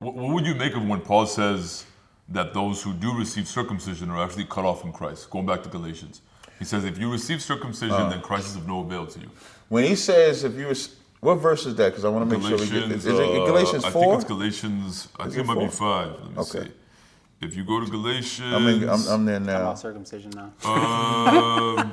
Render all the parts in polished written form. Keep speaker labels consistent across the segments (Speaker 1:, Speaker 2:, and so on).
Speaker 1: What would you make of when Paul says that those who do receive circumcision are actually cut off from Christ? Going back to Galatians. He says, if you receive circumcision, then Christ is of no avail to you.
Speaker 2: When he says, if you, what verse is that? Because I want to make sure we get. Is it Galatians 4?
Speaker 1: I think it's Galatians. I think it might be 5. Let me see. If you go to Galatians,
Speaker 2: I'm there now.
Speaker 3: Talk about circumcision now.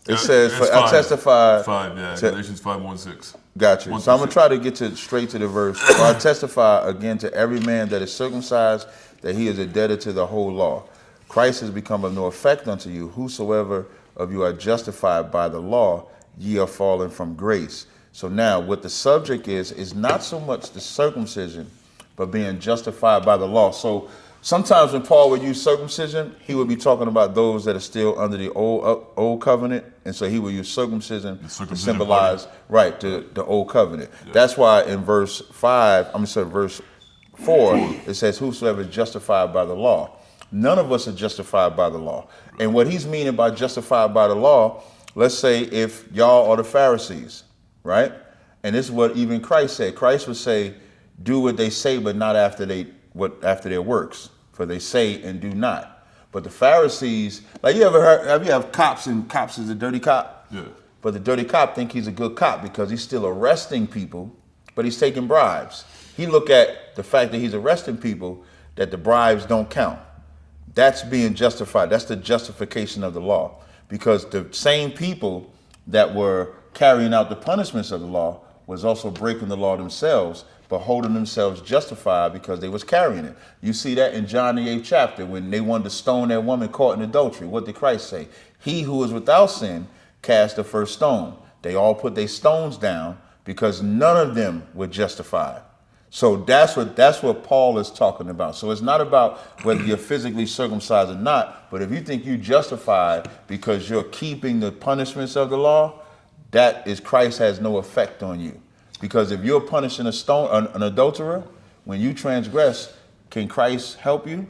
Speaker 2: It says, I testify.
Speaker 1: 5, yeah. Galatians 5:1-6.
Speaker 2: Got you. So I'm going to try to get straight to the verse. For I testify again to every man that is circumcised that he is indebted to the whole law. Christ has become of no effect unto you. Whosoever of you are justified by the law, ye are fallen from grace. So now what the subject is not so much the circumcision, but being justified by the law. So sometimes when Paul would use circumcision, he would be talking about those that are still under the old covenant. And so he would use circumcision to symbolize, the old covenant. Yeah. That's why in verse 4, it says, whosoever is justified by the law. None of us are justified by the law. And what he's meaning by justified by the law, let's say if y'all are the Pharisees, right? And this is what even Christ said. Christ would say, do what they say, but not after their works. For they say and do not. But the Pharisees, like you ever heard, have cops and cops is a dirty cop?
Speaker 1: Yeah.
Speaker 2: But the dirty cop think he's a good cop because he's still arresting people, but he's taking bribes. He look at the fact that he's arresting people, that the bribes don't count. That's being justified. That's the justification of the law. Because the same people that were carrying out the punishments of the law was also breaking the law themselves, but holding themselves justified because they was carrying it. You see that in John the 8th chapter when they wanted to stone that woman caught in adultery. What did Christ say? He who is without sin cast the first stone. They all put their stones down because none of them were justified. So that's what Paul is talking about. So it's not about whether you're physically circumcised or not, but if you think you're justified because you're keeping the punishments of the law, that is Christ has no effect on you. Because if you're punishing an adulterer, when you transgress, can Christ help you?